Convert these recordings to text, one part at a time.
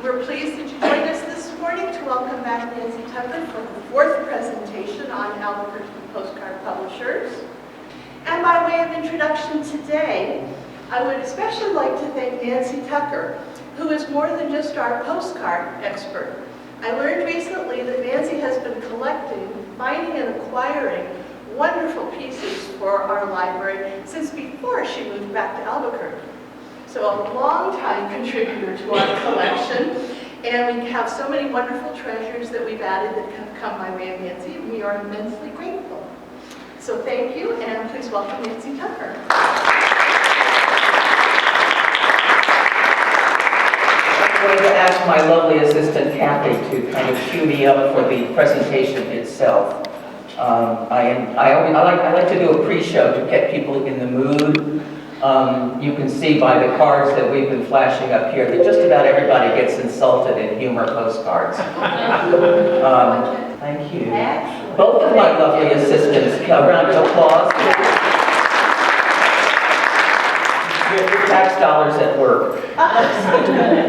We're pleased that you joined us this morning to welcome back Nancy Tucker for the fourth presentation on Albuquerque Postcard Publishers. And by way of introduction today, I would especially like to thank Nancy Tucker, who is more than just our postcard expert. I learned recently that Nancy has been collecting, finding, and acquiring wonderful pieces for our library since before she moved back to Albuquerque. So a long-time contributor to our collection, and we have so many wonderful treasures that we've added that have come by way of Nancy, and we are immensely grateful. So thank you, and please welcome Nancy Tucker. I'm going to ask my lovely assistant Kathy to kind of cue me up for the presentation itself. I like to do a pre-show to get people in the mood. You can see by the cards that we've been flashing up here that just about everybody gets insulted in humor postcards. Thank you. Both of my lovely assistants, a round of applause. Your tax dollars at work.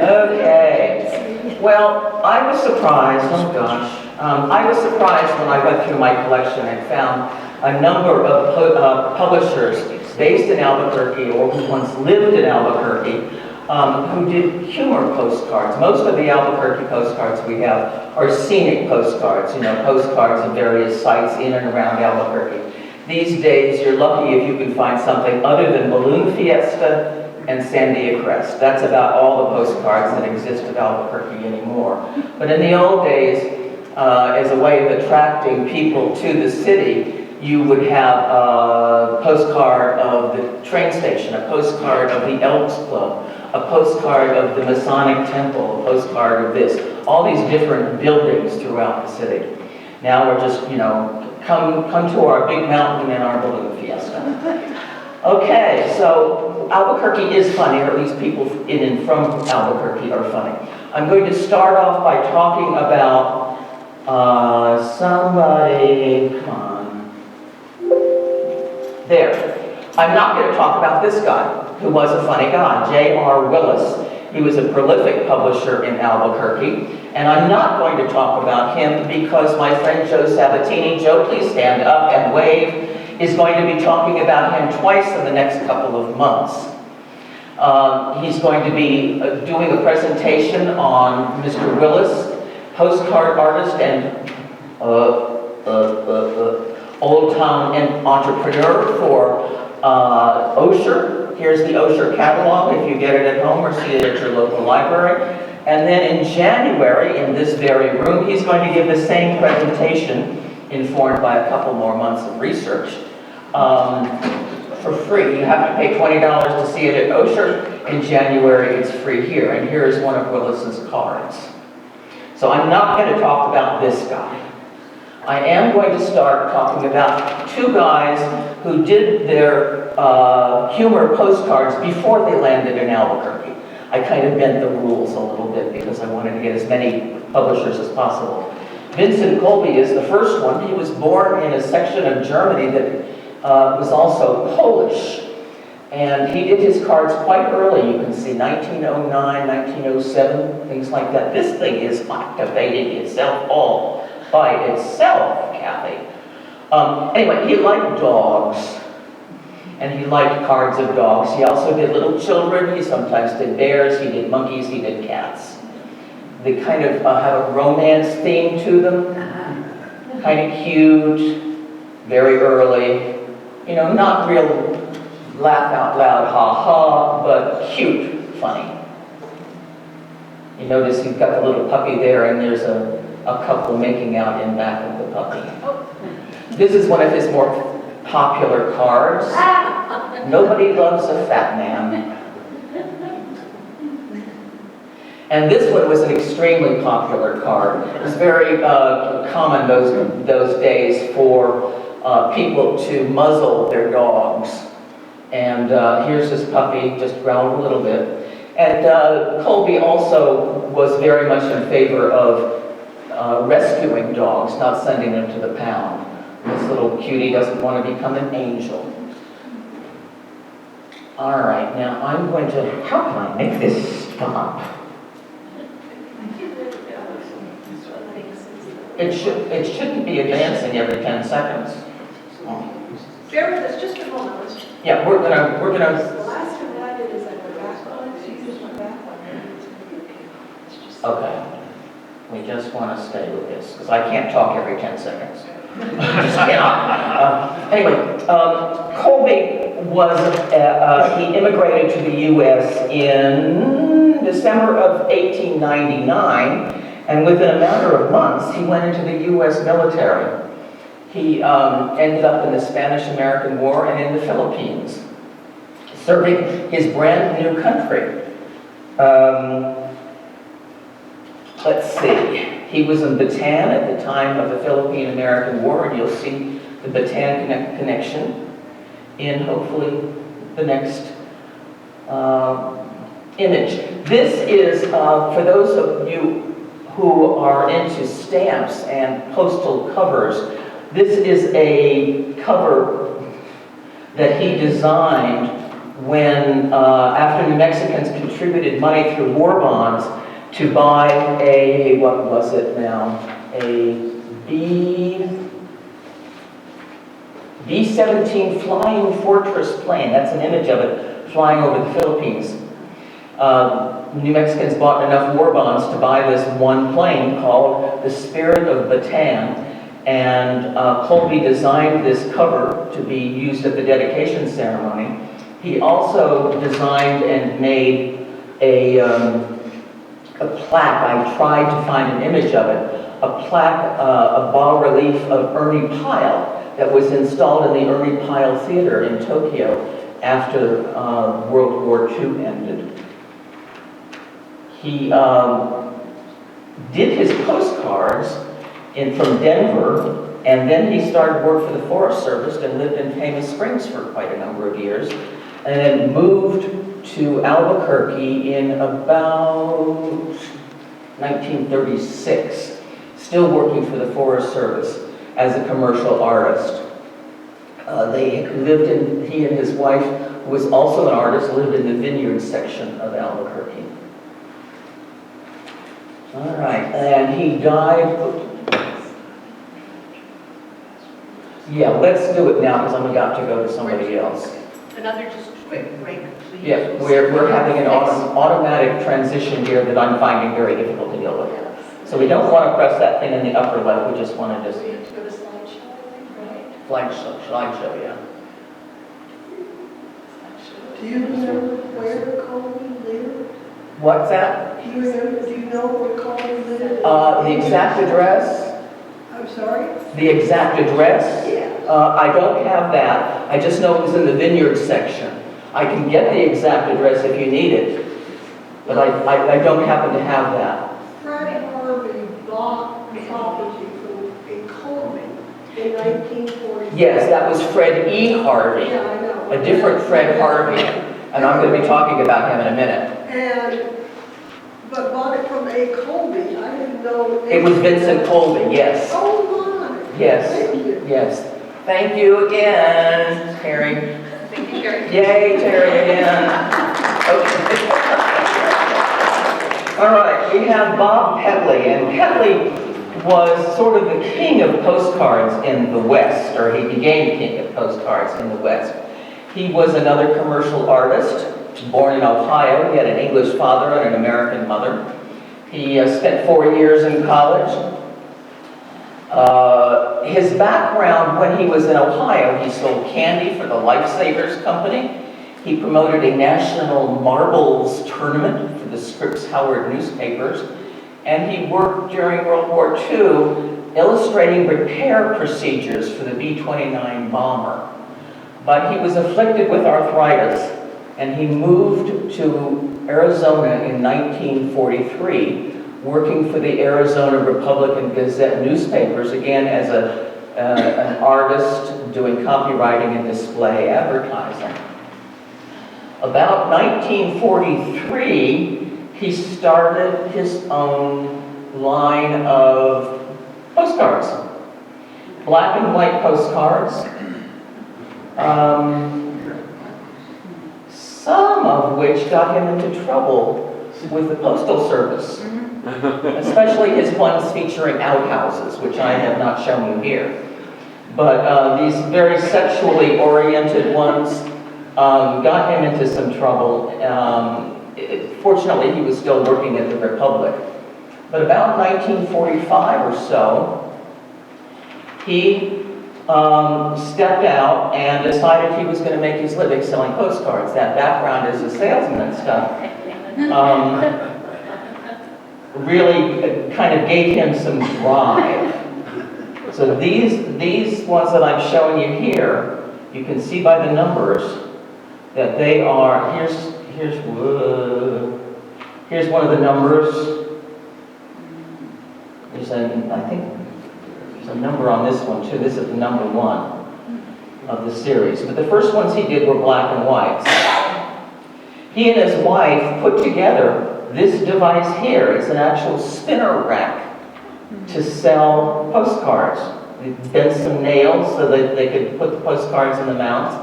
Okay. Well, I was surprised, oh gosh. I was surprised when I went through my collection and found a number of publishers based in Albuquerque or who once lived in Albuquerque who did humor postcards. Most of the Albuquerque postcards we have are scenic postcards, postcards of various sites in and around Albuquerque. These days, you're lucky if you can find something other than Balloon Fiesta and Sandia Crest. That's about all the postcards that exist of Albuquerque anymore. But in the old days, as a way of attracting people to the city, you would have a postcard of the train station, a postcard of the Elks Club, a postcard of the Masonic Temple, a postcard of this, all these different buildings throughout the city. Now we're just, come to our big mountain and our balloon fiesta. Okay, so Albuquerque is funny, or at least people in and from Albuquerque are funny. I'm going to start off by talking about somebody, come on. There. I'm not going to talk about this guy, who was a funny guy, J.R. Willis. He was a prolific publisher in Albuquerque, and I'm not going to talk about him because my friend Joe Sabatini, Joe, please stand up and wave, is going to be talking about him twice in the next couple of months. He's going to be doing a presentation on Mr. Willis, postcard artist and old-time entrepreneur for Osher. Here's the Osher catalog if you get it at home or see it at your local library. And then in January, in this very room, he's going to give the same presentation, informed by a couple more months of research, for free. You have to pay $20 to see it at Osher. In January, it's free here. And here is one of Willis's cards. So I'm not going to talk about this guy. I am going to start talking about two guys who did their humor postcards before they landed in Albuquerque. I kind of bent the rules a little bit because I wanted to get as many publishers as possible. Vincent Kolbe is the first one. He was born in a section of Germany that was also Polish. And he did his cards quite early. You can see 1909, 1907, things like that. This thing is activating itself all by itself, Kathy. Anyway, he liked dogs, and he liked cards of dogs. He also did little children. He sometimes did bears. He did monkeys. He did cats. They kind of have a romance theme to them. Kind of cute, very early. Not real laugh out loud, ha-ha, but cute, funny. You notice he's got the little puppy there, and there's a couple making out in back of the puppy. This is one of his more popular cards. Nobody loves a fat man. And this one was an extremely popular card. It was very common those days for people to muzzle their dogs. And here's his puppy, just growled a little bit. And Kolbe also was very much in favor of rescuing dogs, not sending them to the pound. This little cutie doesn't want to become an angel. All right, now I'm going to, how can I make this stop? It shouldn't be advancing every 10 seconds. Bear with us just a moment. Let's just- Yeah, we're gonna, The last time I did is I went back on it, so you just went back on it. It's just- okay. We just want to stay with this, because I can't talk every 10 seconds. I just cannot. Anyway, Colby was, he immigrated to the U.S. in December of 1899, and within a matter of months, he went into the U.S. military. He ended up in the Spanish-American War and in the Philippines, serving his brand new country. Let's see. He was in Bataan at the time of the Philippine-American War, and you'll see the Bataan connection in hopefully the next image. This is, for those of you who are into stamps and postal covers, this is a cover that he designed when, after New Mexicans contributed money through war bonds to buy a, what was it now, a B-17 Flying Fortress plane. That's an image of it flying over the Philippines. New Mexicans bought enough war bonds to buy this one plane called the Spirit of Bataan, and Colby designed this cover to be used at the dedication ceremony. He also designed and made a plaque. I tried to find an image of it. A plaque, a bas-relief of Ernie Pyle that was installed in the Ernie Pyle Theater in Tokyo after World War II ended. He did his postcards from Denver, and then he started work for the Forest Service and lived in Palos Springs for quite a number of years, and then moved to Albuquerque in about 1936, still working for the Forest Service as a commercial artist. He and his wife, who was also an artist, lived in the vineyard section of Albuquerque. All right, and he died. Yeah, let's do it now because I'm about to go to somebody else. Another just quick break, please. Yeah, we're having an automatic transition here that I'm finding very difficult to deal with. So we don't want to press that thing in the upper left, we just want to just... We have to go to slideshow, right? Slideshow, yeah. Do you remember where Colby lived? What's that? Do you know where Colby lived? The exact address? I'm sorry? The exact address? Yeah. I don't have that. I just know it was in the vineyard section. I can get the exact address if you need it, but I don't happen to have that. Fred Harvey bought the property in Colby in 1940. Yes, that was Fred E. Harvey, Yeah, I know. a different Fred Harvey, and I'm going to be talking about him in a minute. But bought it from A. Colby. I didn't know. It was Vincent Colby, yes. Oh, my. Yes. Thank you. Yes. Thank you again, Terry. Thank you, Terry. Yay, Terry again. Okay. All right, we have Bob Petley, and Petley was sort of the king of postcards in the West, or he became king of postcards in the West. He was another commercial artist, born in Ohio. He had an English father and an American mother. He spent 4 years in college. His background, when he was in Ohio, he sold candy for the Lifesavers Company. He promoted a national marbles tournament for the Scripps Howard newspapers. And he worked during World War II illustrating repair procedures for the B-29 bomber. But he was afflicted with arthritis, and he moved to Arizona in 1943, working for the Arizona Republican Gazette newspapers, again as an artist doing copywriting and display advertising. About 1943, he started his own line of postcards, black and white postcards, some of which got him into trouble with the Postal Service. especially his ones featuring outhouses, which I have not shown you here. But these very sexually oriented ones got him into some trouble. Fortunately, he was still working at the Republic. But about 1945 or so, he stepped out and decided he was going to make his living selling postcards. That background as a salesman and stuff really kind of gave him some drive. So these ones that I'm showing you here, you can see by the numbers that they are, here's one of the numbers. I think there's a number on this one too. This is the number 1 of the series. But the first ones he did were black and whites. He and his wife put together this device here. It's an actual spinner rack to sell postcards. They bent some nails so that they could put the postcards in the mounts.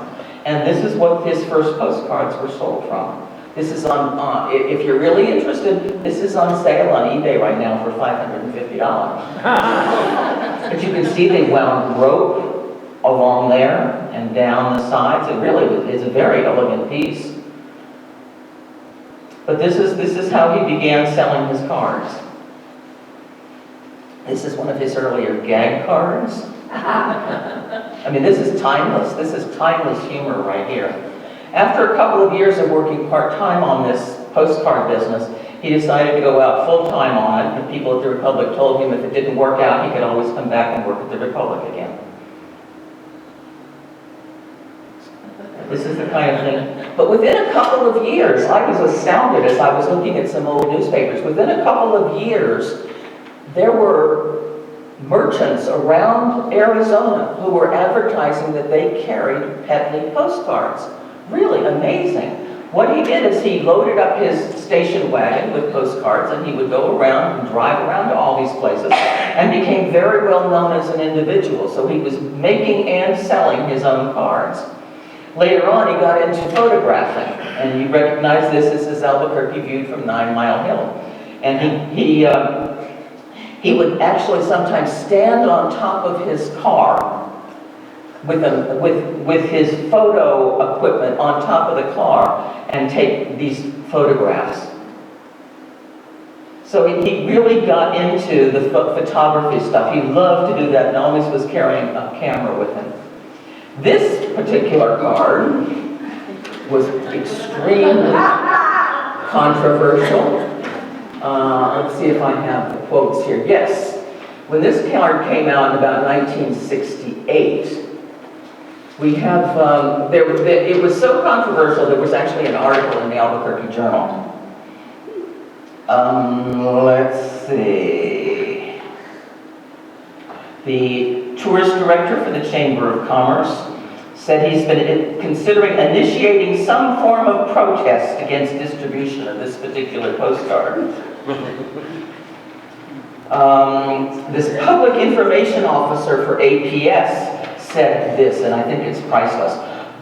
And this is what his first postcards were sold from. This is on, if you're really interested, this is on sale on eBay right now for $550. But you can see they wound rope along there and down the sides. It really is a very elegant piece. But this is how he began selling his cards. This is one of his earlier gag cards. I mean, this is timeless. This is timeless humor right here. After a couple of years of working part-time on this postcard business, he decided to go out full-time on it. The people at the Republic told him if it didn't work out, he could always come back and work at the Republic again. This is the kind of thing. But within a couple of years, I was astounded as I was looking at some old newspapers. Within a couple of years, there were merchants around Arizona who were advertising that they carried Petley postcards. Really amazing. What he did is he loaded up his station wagon with postcards and he would go around and drive around to all these places and became very well known as an individual. So he was making and selling his own cards. Later on, he got into photographing, and you recognize this as Albuquerque viewed from 9 Mile Hill. And he would actually sometimes stand on top of his car with his photo equipment on top of the car and take these photographs. So he really got into the photography stuff. He loved to do that and always was carrying a camera with him. This particular card was extremely controversial. Let's see if I have the quotes here. Yes, when this card came out in about 1968, we have, it was so controversial there was actually an article in the Albuquerque Journal. Let's see. The tourist director for the Chamber of Commerce said he's been considering initiating some form of protest against distribution of this particular postcard. This public information officer for APS said this, and I think it's priceless.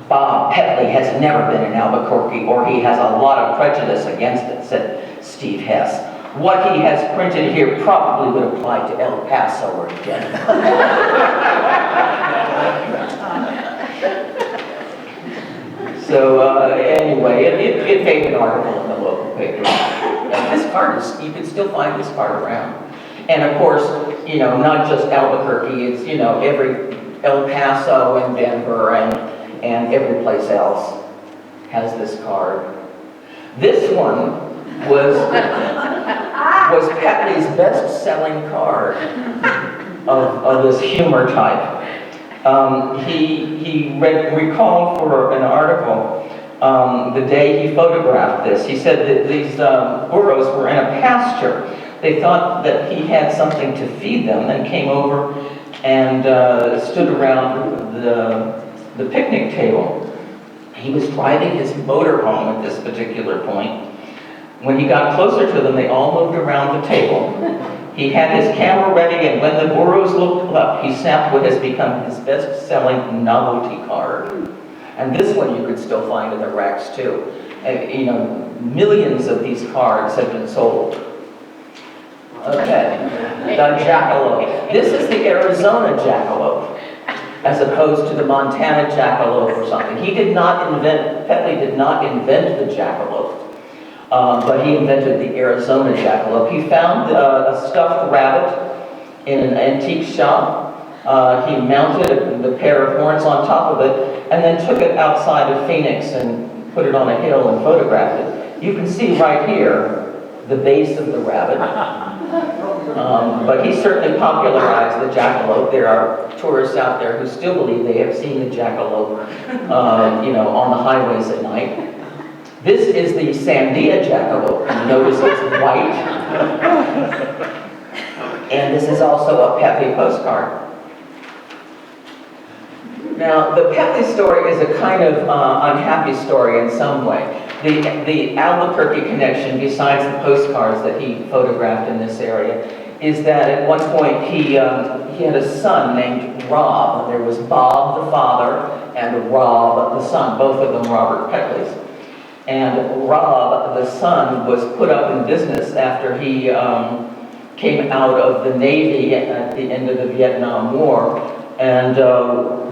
Bob Petley has never been in Albuquerque, or he has a lot of prejudice against it, said Steve Hess. What he has printed here probably would apply to El Paso or Denver. So anyway, it made an article in the local paper. And this card you can still find this card around. And of course, you know, not just Albuquerque, it's, you know, every El Paso and Denver and every place else has this card. This one was Petley's best-selling card of this humor type. He recalled for an article the day he photographed this. He said that these burros were in a pasture. They thought that he had something to feed them and came over and stood around the picnic table. He was driving his motorhome at this particular point. When he got closer to them, they all moved around the table. He had his camera ready, and when the burros looked up, he snapped what has become his best-selling novelty card. And this one you could still find in the racks too. And, you know, millions of these cards have been sold. Okay, the jackalope. This is the Arizona jackalope, as opposed to the Montana jackalope or something. Petley did not invent the jackalope, but he invented the Arizona jackalope. He found a stuffed rabbit in an antique shop. He mounted the pair of horns on top of it, and then took it outside of Phoenix and put it on a hill and photographed it. You can see right here the base of the rabbit. But he certainly popularized the jackalope. There are tourists out there who still believe they have seen the jackalope, on the highways at night. This is the Sandia jackalope. You notice it's white. And this is also a Petley postcard. Now, the Petley story is a kind of unhappy story in some way. The Albuquerque connection, besides the postcards that he photographed in this area, is that at one point he had a son named Rob. There was Bob the father and Rob the son, both of them Robert Petleys. And Rob the son was put up in business after he came out of the Navy at the end of the Vietnam War. And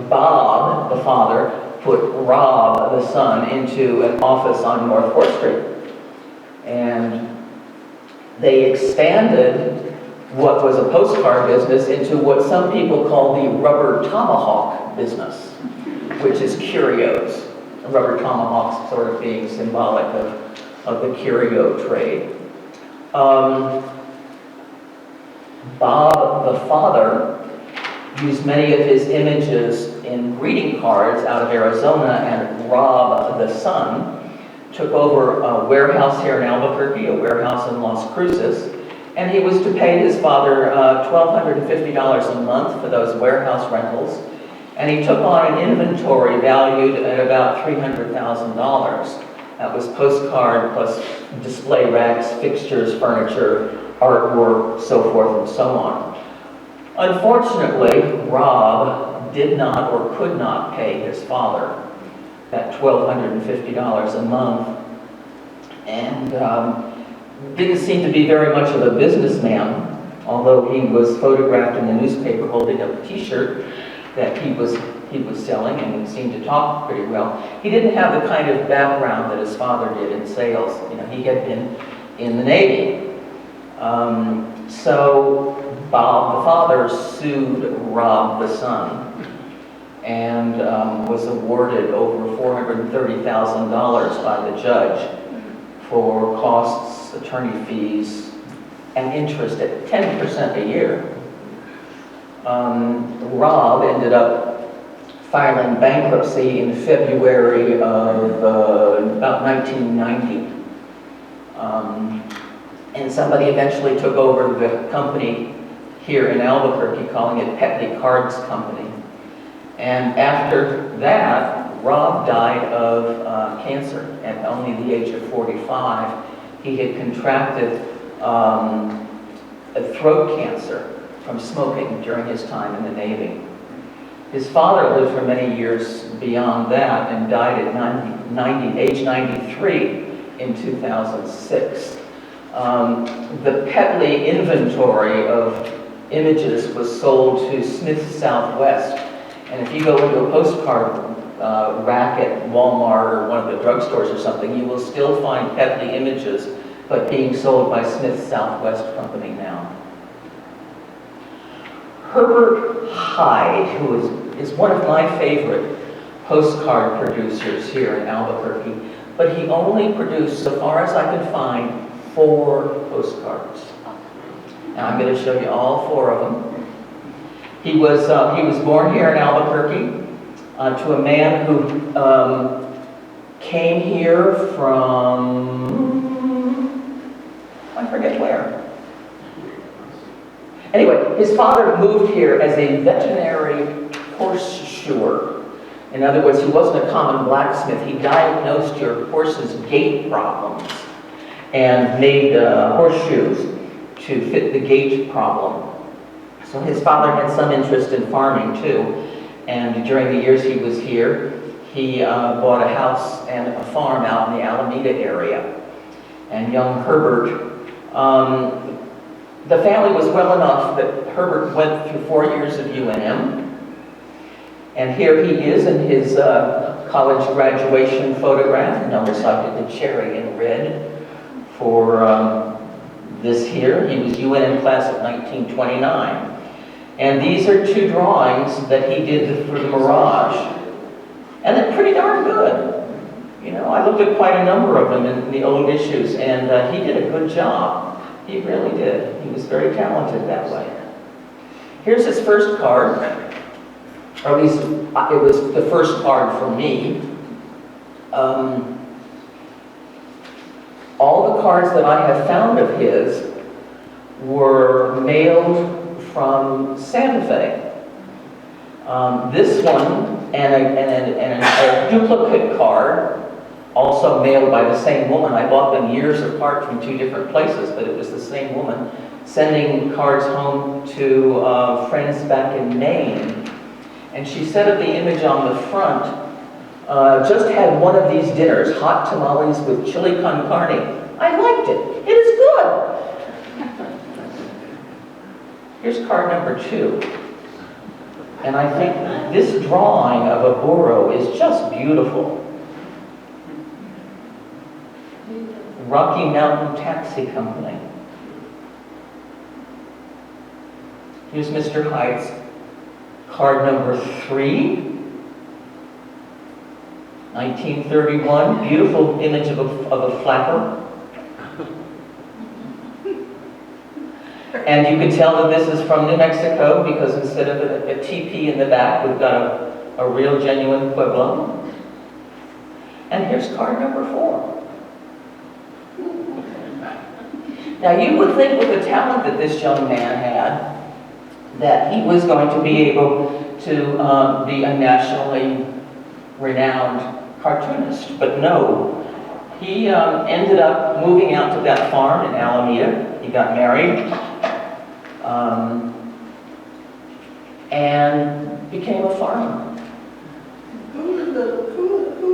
Bob the father put Rob the son into an office on North 4th Street. And they expanded what was a postcard business into what some people call the rubber tomahawk business, which is curios. Rubber tomahawks sort of being symbolic of the curio trade. Bob the father used many of his images in greeting cards out of Arizona, and Rob the son took over a warehouse here in Albuquerque, a warehouse in Las Cruces, and he was to pay his father $1,250 a month for those warehouse rentals, and he took on an inventory valued at about $300,000. That was postcard plus display racks, fixtures, furniture, artwork, so forth and so on. Unfortunately, Rob did not or could not pay his father that $1,250 a month, and didn't seem to be very much of a businessman, although he was photographed in the newspaper holding up a t-shirt that he was selling, and he seemed to talk pretty well. He didn't have the kind of background that his father did in sales. He had been in the Navy. So Bob the father sued Rob the son and was awarded over $430,000 by the judge for costs, attorney fees, and interest at 10% a year. Rob ended up filing bankruptcy in February of about 1990. And somebody eventually took over the company here in Albuquerque, calling it Petley Cards Company. And after that, Rob died of cancer at only the age of 45. He had contracted a throat cancer from smoking during his time in the Navy. His father lived for many years beyond that and died at age 93 in 2006. The Petley inventory of images was sold to Smith Southwest. And if you go into a postcard rack at Walmart or one of the drugstores or something, you will still find Petley images, but being sold by Smith Southwest Company now. Herbert Hyde, who is one of my favorite postcard producers here in Albuquerque, but he only produced, so far as I could find, 4 postcards. Now I'm going to show you all 4 of them. He was born here in Albuquerque to a man who came here from, I forget where. Anyway, his father moved here as a veterinary horseshoer. In other words, he wasn't a common blacksmith. He diagnosed your horse's gait problems and made horseshoes to fit the gait problem. So his father had some interest in farming too, and during the years he was here, he bought a house and a farm out in the Alameda area. And young Herbert The family was well enough that Herbert went through 4 years of UNM. And here he is in his college graduation photograph. Notice I did the cherry in red for this here. He was UNM class of 1929. And these are 2 drawings that he did for the Mirage. And they're pretty darn good. You know, I looked at quite a number of them in the old issues, and he did a good job. He really did. He was very talented that way. Here's his first card. Or at least it was the first card for me. All the cards that I have found of his were mailed from Santa Fe. This one and a duplicate card, also mailed by the same woman. I bought them years apart from 2 different places, but it was the same woman sending cards home to friends back in Maine. And she said of the image on the front, just had one of these dinners, hot tamales with chili con carne. I liked it. It is good. Here's card number 2. And I think this drawing of a burro is just beautiful. Rocky Mountain Taxi Company. Here's Mr. Hyde's card number 3. 1931, beautiful image of a flapper. And you can tell that this is from New Mexico because instead of a teepee in the back, we've got a real genuine Pueblo. And here's card number 4. Now you would think with the talent that this young man had, that he was going to be able to be a nationally renowned cartoonist, but no. He ended up moving out to that farm in Alameda. He got married and became a farmer. Who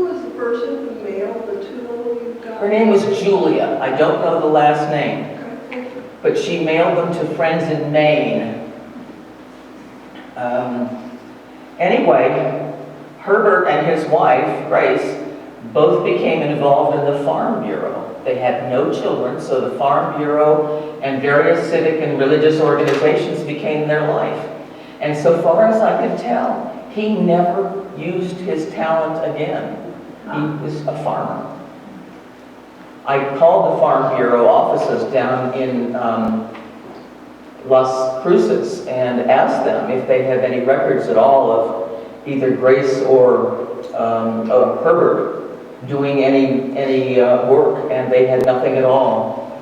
was the person who mailed the 2 little you got? Her name was Julia. I don't know the last name, Okay. but she mailed them to friends in Maine. Anyway, Herbert and his wife, Grace, both became involved in the Farm Bureau. They had no children, so the Farm Bureau and various civic and religious organizations became their life. And so far as I can tell, he never used his talent again. He was a farmer. I called the Farm Bureau offices down in Las Cruces and asked them if they have any records at all of either Grace or Herbert doing any work, and they had nothing at all.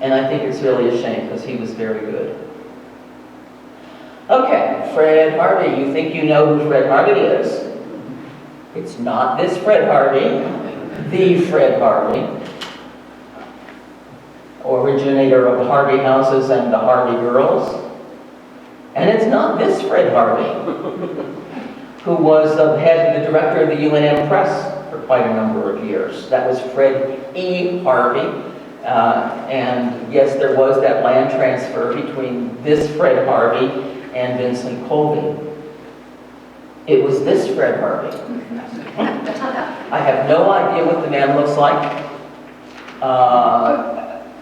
And I think it's really a shame because he was very good. Okay, Fred Harvey. You think you know who Fred Harvey is? It's not this Fred Harvey, the Fred Harvey, originator of Harvey Houses and the Harvey Girls. And it's not this Fred Harvey, who was the head, the director of the UNM Press for quite a number of years. That was Fred E. Harvey. And yes, there was that land transfer between this Fred Harvey and Vincent Colby. It was this Fred Harvey. I have no idea what the man looks like.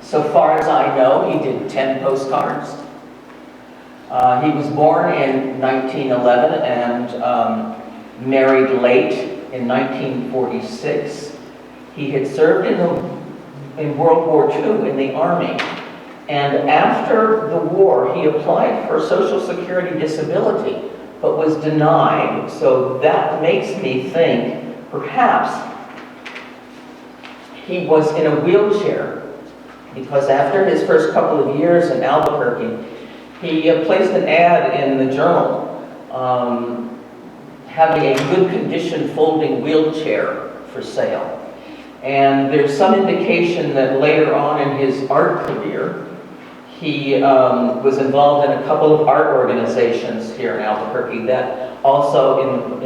So far as I know, he did 10 postcards. He was born in 1911 and married late in 1946. He had served in World War II in the Army. And after the war, he applied for Social Security disability, but was denied. So that makes me think perhaps he was in a wheelchair, because after his first couple of years in Albuquerque, he placed an ad in the journal having a good condition folding wheelchair for sale. And there's some indication that later on in his art career, he was involved in a couple of art organizations here in Albuquerque that also,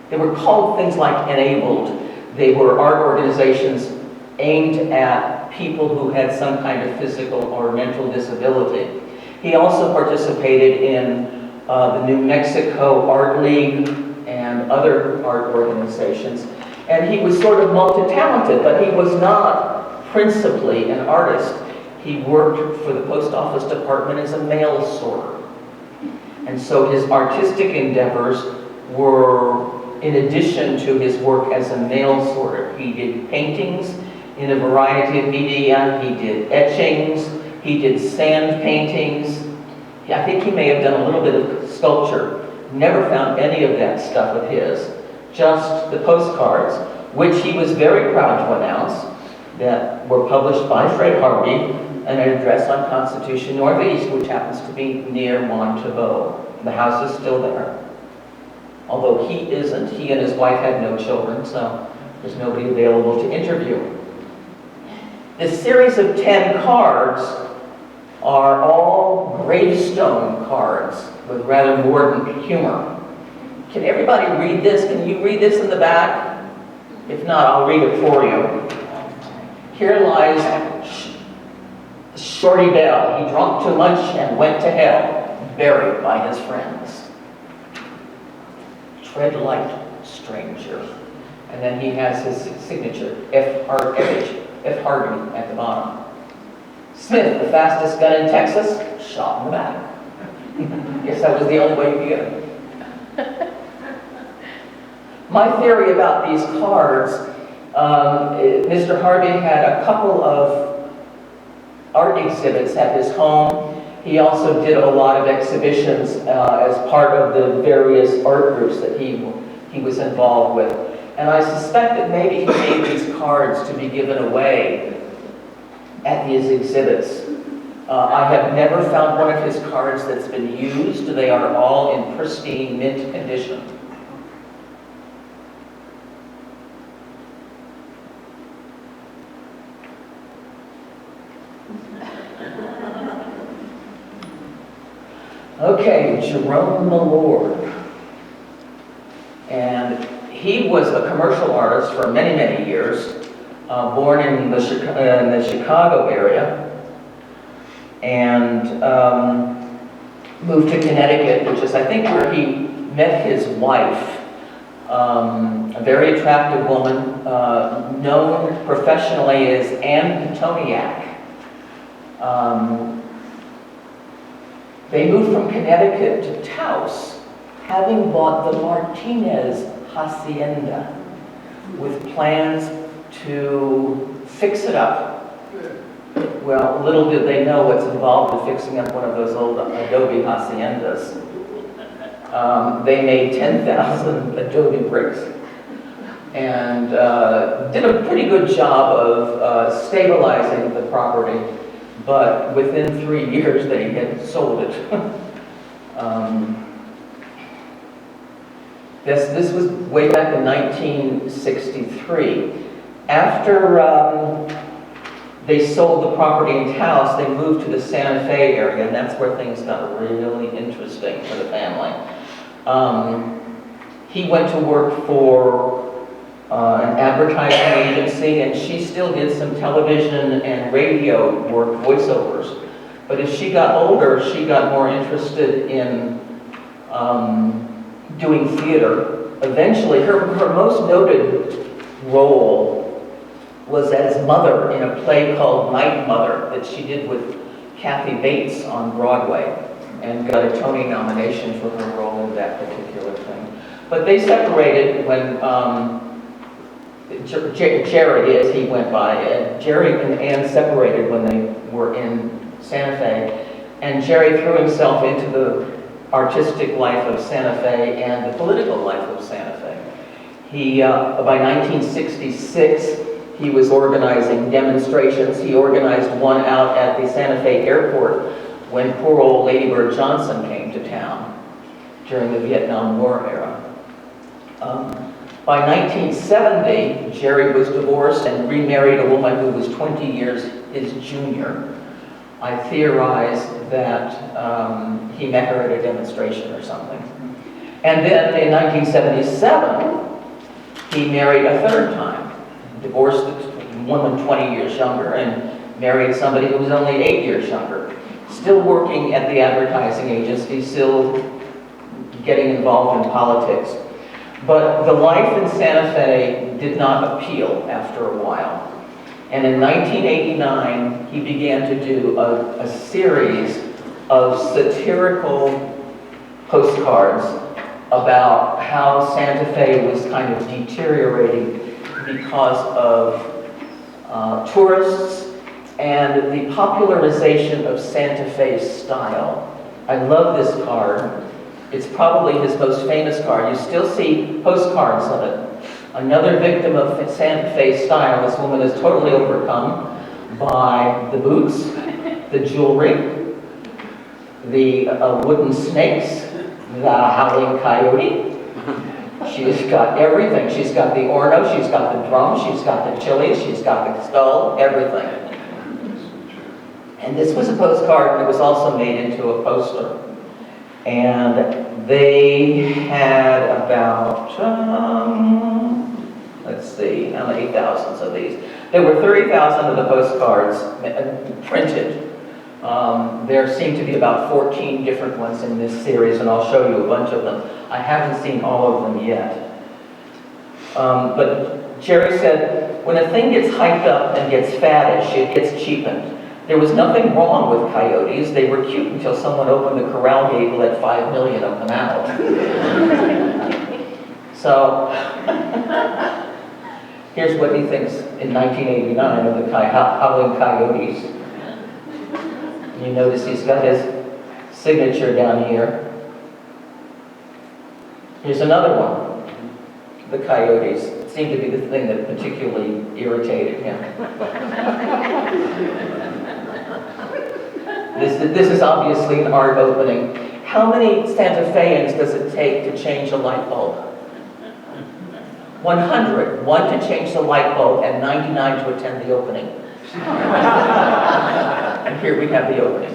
they were called things like Enabled. They were art organizations aimed at people who had some kind of physical or mental disability. He also participated in the New Mexico Art League and other art organizations. And he was sort of multi-talented, but he was not principally an artist. He worked for the post office department as a mail sorter. And so his artistic endeavors were in addition to his work as a mail sorter. He did paintings in a variety of media. He did etchings. He did sand paintings. I think he may have done a little bit of sculpture. Never found any of that stuff of his. Just the postcards, which he was very proud to announce that were published by Fred Harvey, an address on Constitution Northeast, which happens to be near Monteveau. The house is still there. Although he isn't. He and his wife had no children, so there's nobody available to interview. This series of 10 cards are all gravestone cards with rather mordant humor. Can everybody read this? Can you read this in the back? If not, I'll read it for you. Here lies Shorty Bell. He drunk too much and went to hell, buried by his friends. Tread light, stranger. And then he has his signature, F. Hardy at the bottom. Smith, the fastest gun in Texas, shot in the back. Guess that was the only way you could get it. My theory about these cards, Mr. Harvey had a couple of art exhibits at his home. He also did a lot of exhibitions as part of the various art groups that he was involved with. And I suspect that maybe he made these cards to be given away at these exhibits. I have never found one of his cards that's been used. They are all in pristine mint condition. Okay, Jerome Milord. And he was a commercial artist for many, many years, born in the Chicago area, and moved to Connecticut, which is, I think, where he met his wife, a very attractive woman, known professionally as Anne Petoniak. They moved from Connecticut to Taos, having bought the Martinez Hacienda with plans to fix it up. Well, little did they know what's involved in fixing up one of those old adobe haciendas. They made 10,000 adobe bricks and did a pretty good job of stabilizing the property. But within 3 years, they had sold it. This was way back in 1963. After they sold the property in Taos, they moved to the Santa Fe area, and that's where things got really interesting for the family. He went to work for an advertising agency, and she still did some television and radio work, voiceovers. But as she got older, she got more interested in doing theater. Eventually, her most noted role was as mother in a play called Night Mother that she did with Kathy Bates on Broadway, and got a Tony nomination for her role in that particular thing. But they separated when Jerry, as he went by, Jerry and Ann separated when they were in Santa Fe, and Jerry threw himself into the artistic life of Santa Fe and the political life of Santa Fe. He, by 1966, he was organizing demonstrations. He organized one out at the Santa Fe airport when poor old Lady Bird Johnson came to town during the Vietnam War era. By 1970, Jerry was divorced and remarried a woman who was 20 years his junior. I theorize that he met her at a demonstration or something. And then in 1977, he married a third time, divorced woman 20 years younger and married somebody who was only 8 years younger. Still working at the advertising agency, still getting involved in politics. But the life in Santa Fe did not appeal after a while. And in 1989, he began to do a series of satirical postcards about how Santa Fe was kind of deteriorating because of tourists and the popularization of Santa Fe style. I love this card. It's probably his most famous card. You still see postcards of it. Another victim of Santa Fe style, this woman is totally overcome by the boots, the jewelry, the wooden snakes, the howling coyote. She's got everything. She's got the orno, she's got the drum, she's got the chilies, she's got the skull, everything. And this was a postcard that was also made into a poster. And they had about, let's see, how many thousands of these? There were 30,000 of the postcards printed. There seem to be about 14 different ones in this series, and I'll show you a bunch of them. I haven't seen all of them yet. But Jerry said, when a thing gets hyped up and gets faddish, it gets cheapened. There was nothing wrong with coyotes. They were cute until someone opened the corral gate and let 5 million of them out. So, here's what he thinks in 1989 of the howling coyotes. You notice he's got his signature down here. Here's another one. The coyotes seemed to be the thing that particularly irritated him. This is obviously an art opening. How many Santa Feans does it take to change a light bulb? 100. 1 to change the light bulb and 99 to attend the opening. And here we have the opening.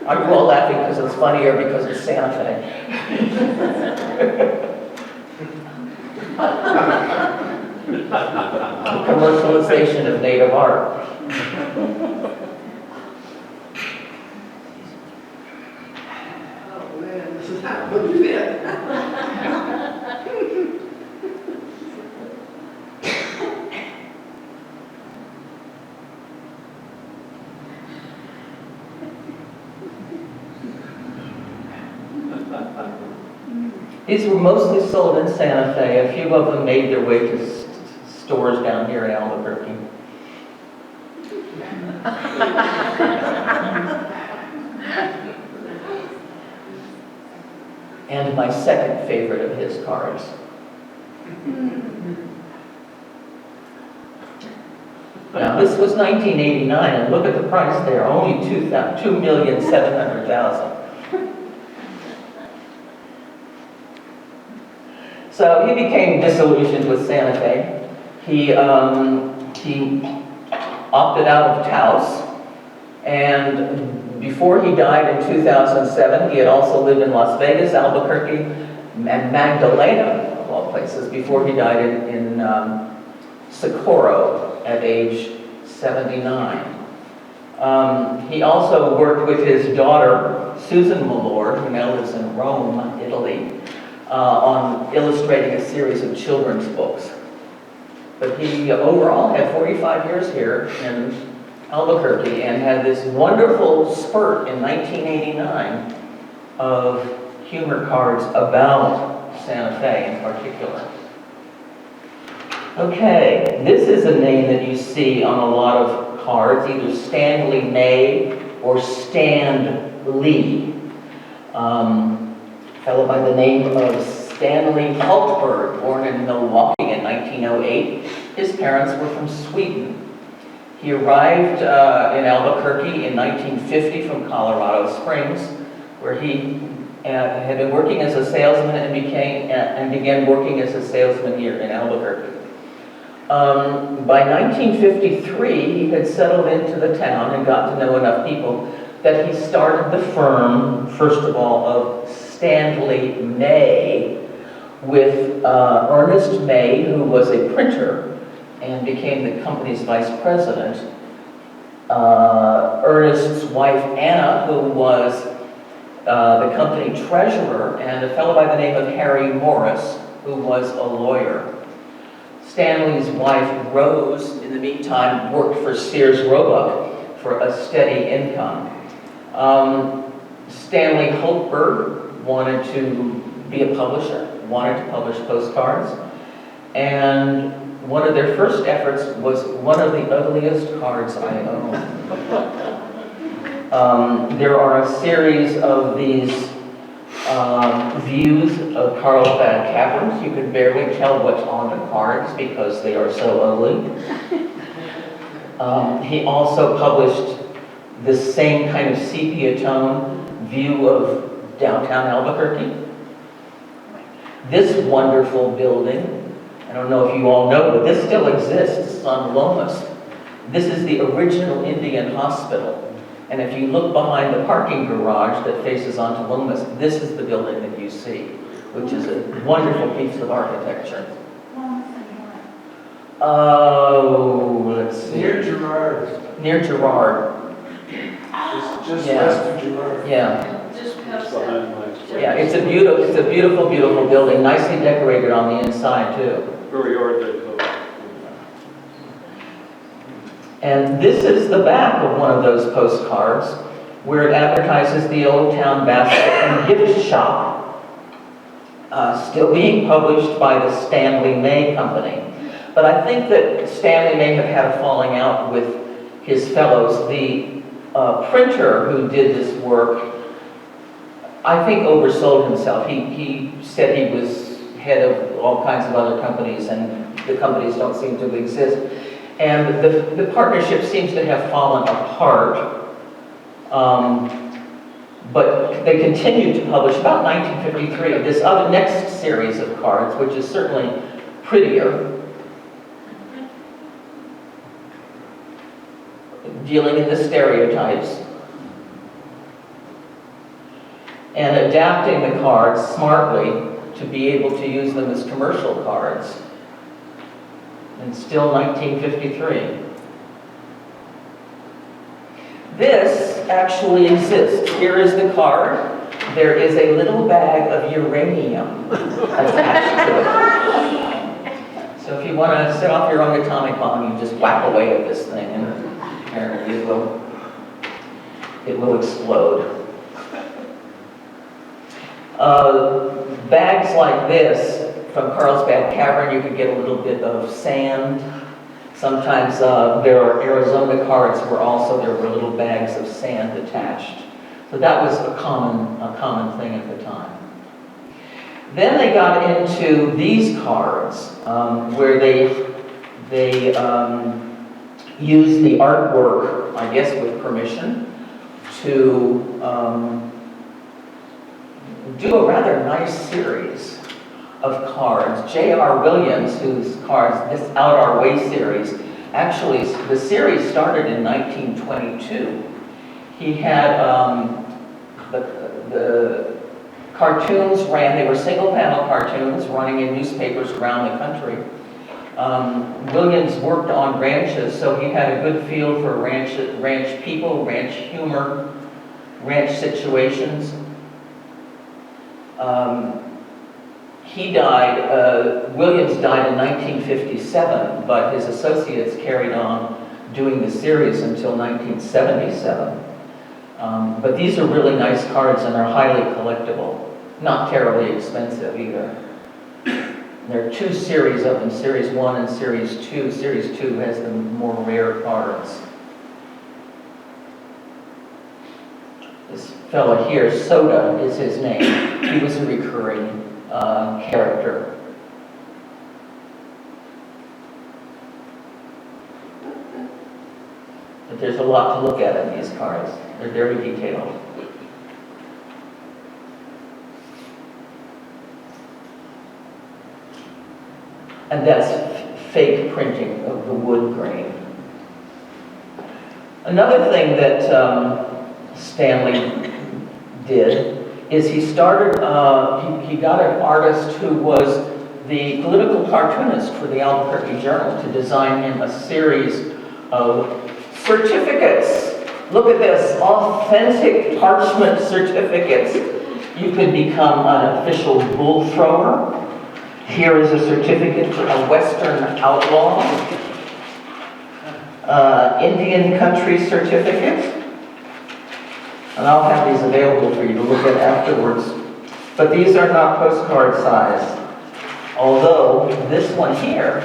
Are you all laughing because it's funny or because it's Santa Fe? Commercialization of native art. Oh man, this is not going to fit. These were mostly sold in Santa Fe. A few of them made their way to stores down here in Albuquerque. And my second favorite of his cards. Now this was 1989, and look at the price there, only $2,700,000. So he became disillusioned with Santa Fe. He opted out of Taos, and before he died in 2007, he had also lived in Las Vegas, Albuquerque, and Magdalena, of all places, before he died in Socorro at age 79. He also worked with his daughter, Susan Malord, who now lives in Rome, Italy, on illustrating a series of children's books. But he overall had 45 years here in Albuquerque and had this wonderful spurt in 1989 of humor cards about Santa Fe in particular. Okay, this is a name that you see on a lot of cards, either Stanley May or Stan Lee. Fellow by the name of Stanley Hultberg, born in Milwaukee in 1908. His parents were from Sweden. He arrived in Albuquerque in 1950 from Colorado Springs, where he had been working as a salesman and began working as a salesman here in Albuquerque. By 1953, he had settled into the town and got to know enough people that he started the firm, first of all, of Stanley May, with Ernest May, who was a printer and became the company's vice president. Ernest's wife, Anna, who was the company treasurer, and a fellow by the name of Harry Morris, who was a lawyer. Stanley's wife, Rose, in the meantime, worked for Sears Roebuck for a steady income. Stanley Holtberg wanted to be a publisher, wanted to publish postcards, and one of their first efforts was one of the ugliest cards I own. There are a series of these views of Carlsbad Caverns. You can barely tell what's on the cards because they are so ugly. He also published this same kind of sepia tone view of downtown Albuquerque. This wonderful building, I don't know if you all know, but this still exists on Lomas. This is the original Indian hospital. And if you look behind the parking garage that faces onto Lomas, this is the building that you see, which is a wonderful piece of architecture. Oh, let's see. Near Girard. Near Girard. Just Yeah. west of Girard. Yeah. Just past Behind that. my. Yeah, it's a beautiful, beautiful building, nicely decorated on the inside too. Very ordinary. And this is the back of one of those postcards where it advertises the Old Town Basket and Gift Shop, still being published by the Stanley May Company. But I think that Stanley may have had a falling out with his fellows. The printer who did this work, I think, oversold himself. He said he was head of all kinds of other companies, and the companies don't seem to exist. And the partnership seems to have fallen apart, but they continued to publish about 1953 this other next series of cards, which is certainly prettier, dealing in the stereotypes, and adapting the cards smartly to be able to use them as commercial cards. And still 1953. This actually exists. Here is the card. There is a little bag of uranium attached to it. So if you want to set off your own atomic bomb, you just whack away at this thing and apparently it will explode. Bags like this, from Carlsbad Cavern, you could get a little bit of sand. Sometimes there are Arizona cards where also there were little bags of sand attached. So that was a common thing at the time. Then they got into these cards where they used the artwork, I guess with permission, to do a rather nice series of cards. J.R. Williams, whose cards, this Out Our Way series, actually, the series started in 1922. He had the cartoons they were single panel cartoons running in newspapers around the country. Williams worked on ranches, so he had a good feel for ranch people, ranch humor, ranch situations. Williams died in 1957, but his associates carried on doing the series until 1977. But these are really nice cards and are highly collectible. Not terribly expensive either. There are two series of them, Series 1 and Series 2. Series 2 has the more rare cards. This fella here, Soda is his name. He was a recurring character. But there's a lot to look at in these cards. They're very detailed. And that's fake printing of the wood grain. Another thing that Stanley did is he started, he got an artist who was the political cartoonist for the Albuquerque Journal to design him a series of certificates. Look at this, authentic parchment certificates. You could become an official bull thrower. Here is a certificate for a Western outlaw. Indian country certificate. And I'll have these available for you to look at afterwards. But these are not postcard size. Although this one here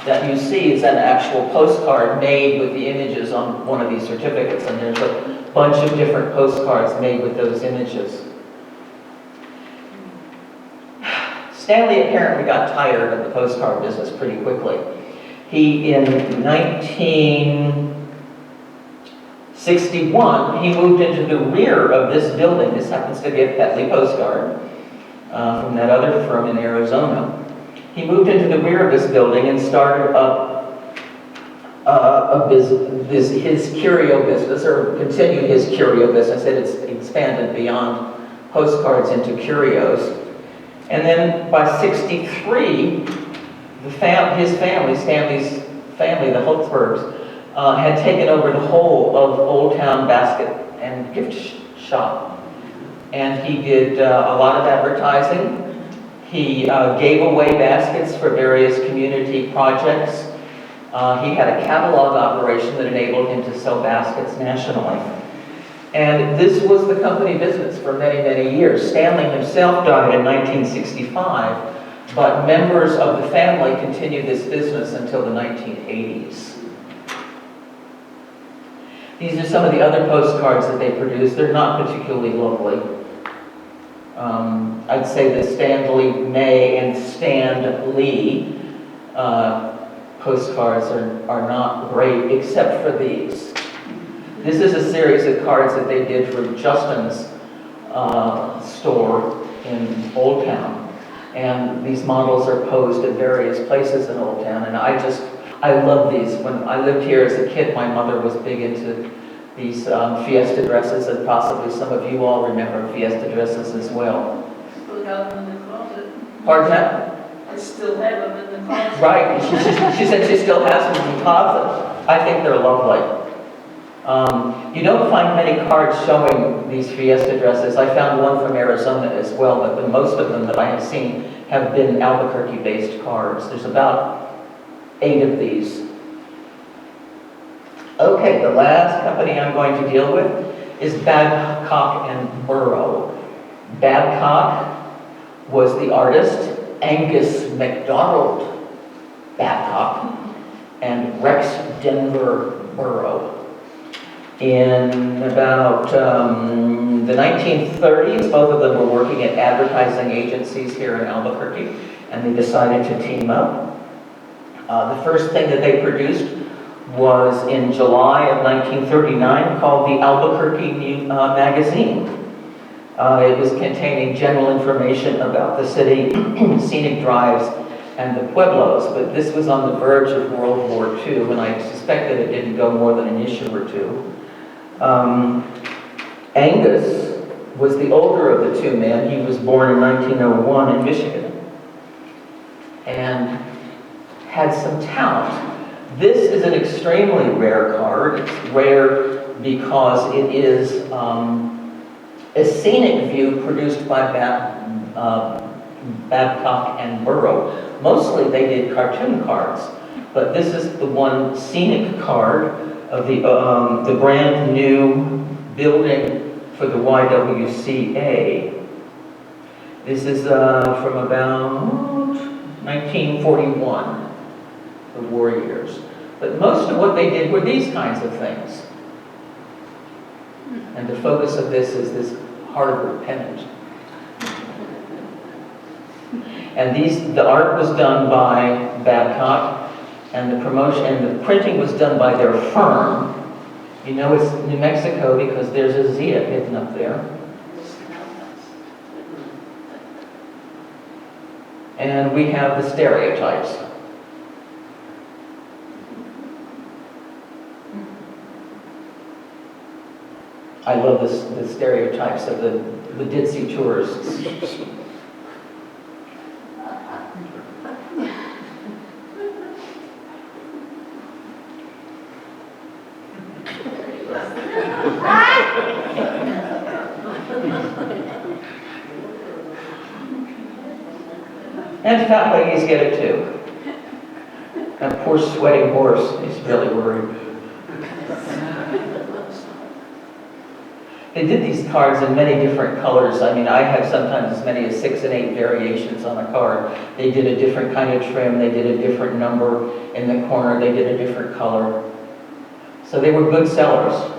that you see is an actual postcard made with the images on one of these certificates. And there's a bunch of different postcards made with those images. Stanley apparently got tired of the postcard business pretty quickly. He, in 1961, he moved into the rear of this building. This happens to be a Petley postcard from that other firm in Arizona. He moved into the rear of this building and started up his curio business, or continued his curio business. It has expanded beyond postcards into curios. And then by 63, his family, Stanley's family, the Holtzbergs, had taken over the whole of Old Town Basket and Gift Shop. And he did a lot of advertising. He gave away baskets for various community projects. He had a catalog operation that enabled him to sell baskets nationally. And this was the company business for many, many years. Stanley himself died in 1965, but members of the family continued this business until the 1980s. These are some of the other postcards that they produced. They're not particularly lovely. I'd say the Stanley May and Stan Lee postcards are not great, except for these. This is a series of cards that they did for Justin's store in Old Town. And these models are posed at various places in Old Town. And I love these. When I lived here as a kid, my mother was big into these fiesta dresses, and possibly some of you all remember fiesta dresses as well. Still got them in the closet. Pardon that? I still have them in the closet. Right. She said she still has them in the closet. I think they're lovely. You don't find many cards showing these fiesta dresses. I found one from Arizona as well, but most of them that I have seen have been Albuquerque-based cards. There's about 8 of these. Okay, the last company I'm going to deal with is Babcock and Burrow. Babcock was the artist Angus MacDonald Babcock and Rex Denver Burrow. In about the 1930s, both of them were working at advertising agencies here in Albuquerque, and they decided to team up. The first thing that they produced was in July of 1939, called the Albuquerque Magazine. It was containing general information about the city, scenic drives, and the pueblos, but this was on the verge of World War II, and I suspect that it didn't go more than an issue or two. Angus was the older of the two men. He was born in 1901 in Michigan and had some talent. This is an extremely rare card. It's rare because it is a scenic view produced by Babcock and Burrow. Mostly they did cartoon cards, but this is the one scenic card of the brand new building for the YWCA. This is from about 1941, the war years. But most of what they did were these kinds of things. And the focus of this is this Harvard pennant. And the art was done by Babcock, and the promotion and the printing was done by their firm. You know it's New Mexico because there's a Zia hidden up there. And we have the stereotypes. I love the stereotypes of the ditzy tourists. And fat ladies get it too. That poor sweating horse is really worried. They did these cards in many different colors. I mean, I have sometimes as many as 6 and 8 variations on a card. They did a different kind of trim. They did a different number in the corner. They did a different color. So they were good sellers.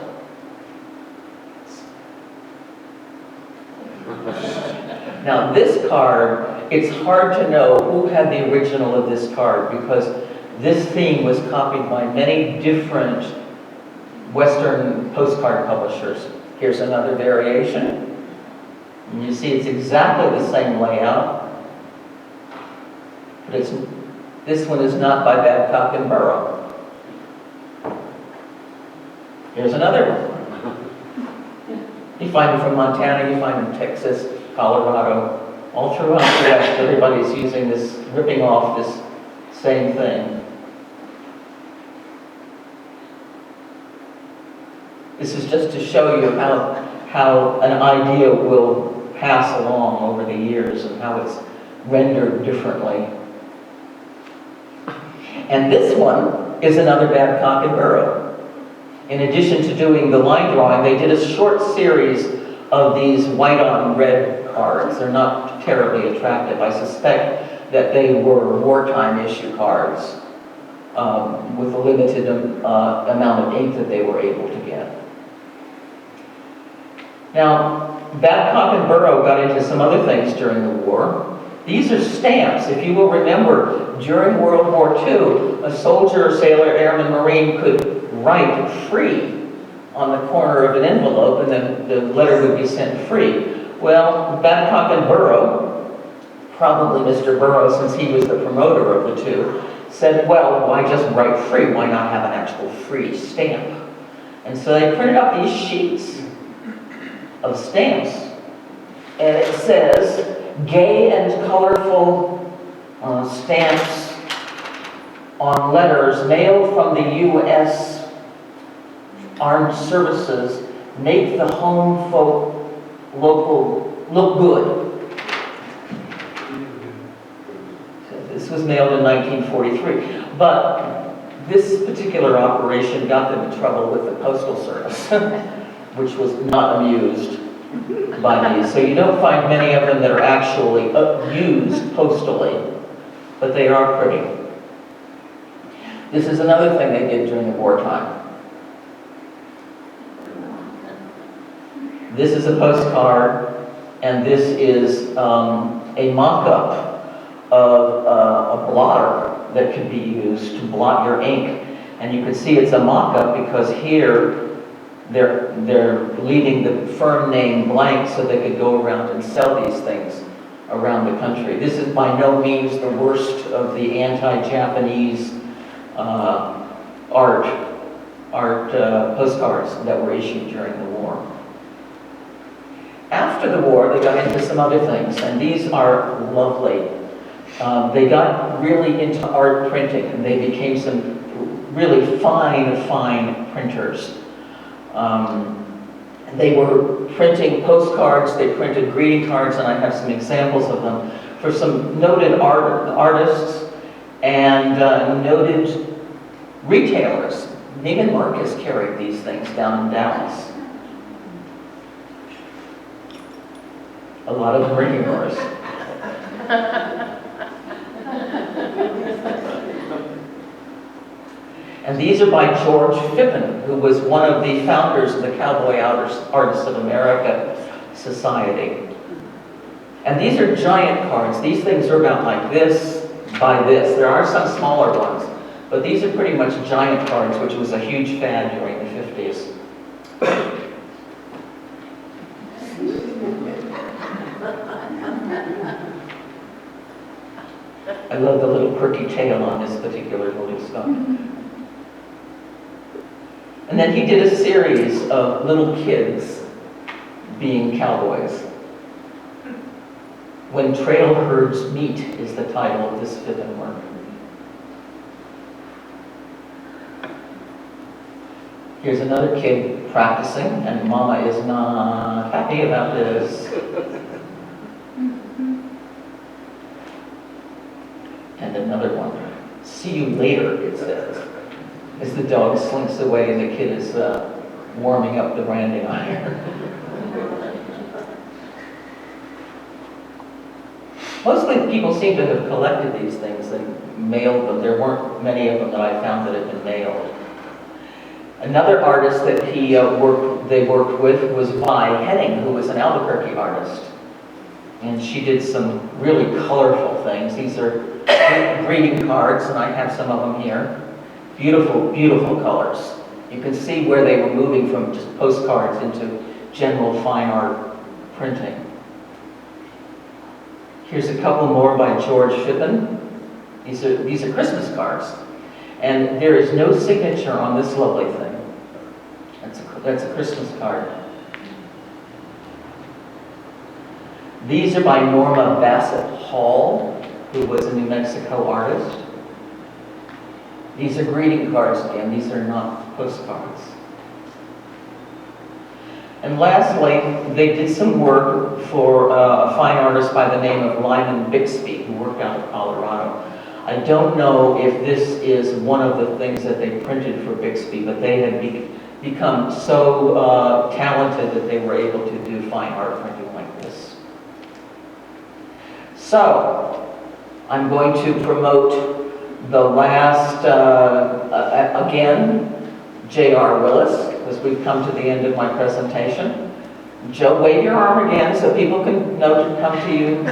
Now this card, it's hard to know who had the original of this card because this theme was copied by many different Western postcard publishers. Here's another variation. And you see it's exactly the same layout, but this one is not by Babcock and Burrow. Here's another one. You find them from Montana, you find them in Texas, Colorado, all throughout the West. Everybody's using this, ripping off this same thing. This is just to show you how an idea will pass along over the years and how it's rendered differently. And this one is another Babcock and Burrow. In addition to doing the line drawing, they did a short series of these white on red cards. They're not terribly attractive. I suspect that they were wartime issue cards with a limited amount of ink that they were able to get. Now, Babcock and Burrow got into some other things during the war. These are stamps. If you will remember, during World War II, a soldier, sailor, airman, marine could write free on the corner of an envelope and then the letter would be sent free. Well, Babcock and Burrow, probably Mr. Burrow since he was the promoter of the two, said, well, why just write free? Why not have an actual free stamp? And so they printed up these sheets of stamps, and it says, gay and colorful stamps on letters mailed from the U.S. Armed Services make the home folk look good. So this was mailed in 1943, but this particular operation got them in trouble with the Postal Service, which was not amused by these. So you don't find many of them that are actually used postally, but they are pretty. This is another thing they did during the wartime. This is a postcard, and this is a mock-up of a blotter that could be used to blot your ink. And you can see it's a mock-up because here they're leaving the firm name blank so they could go around and sell these things around the country. This is by no means the worst of the anti-Japanese art postcards that were issued during the war. After the war, they got into some other things, and these are lovely. They got really into art printing, and they became some really fine printers. They were printing postcards, they printed greeting cards, and I have some examples of them, for some noted artists and noted retailers. Neiman Marcus carried these things down in Dallas. A lot of them are humorous. And these are by George Phippen, who was one of the founders of the Cowboy Artists of America Society. And these are giant cards. These things are about like this by this. There are some smaller ones, but these are pretty much giant cards, which was a huge fad during the 50s. I love the little quirky tail on this particular little skunk. And then he did a series of little kids being cowboys. When Trail Herds Meet is the title of this fill-in work. Here's another kid practicing, and Mama is not happy about this. And another one. See you later, it says, as the dog slinks away and the kid is warming up the branding iron. Mostly people seem to have collected these things and mailed them. There weren't many of them that I found that had been mailed. Another artist that they worked with was Vi Henning, who was an Albuquerque artist. And she did some really colorful things. These are greeting cards, and I have some of them here. Beautiful, beautiful colors. You can see where they were moving from just postcards into general fine art printing. Here's a couple more by George Shippen. These are Christmas cards. And there is no signature on this lovely thing. That's a Christmas card. These are by Norma Bassett Hall, who was a New Mexico artist. These are greeting cards again. These are not postcards. And lastly, they did some work for a fine artist by the name of Lyman Bixby, who worked out of Colorado. I don't know if this is one of the things that they printed for Bixby, but they had become so talented that they were able to do fine art printing like this. So, I'm going to promote the last, again, J.R. Willis, because we've come to the end of my presentation. Joe, wave your arm again so people can know to come to you,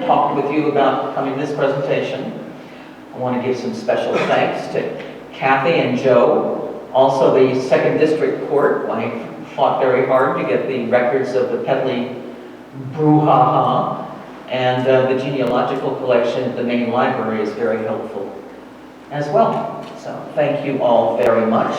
talk with you about coming to this presentation. I want to give some special thanks to Kathy and Joe. Also the 2nd District Court. I fought very hard to get the records of the Pedley brouhaha. And the genealogical collection at the main library is very helpful as well. So thank you all very much.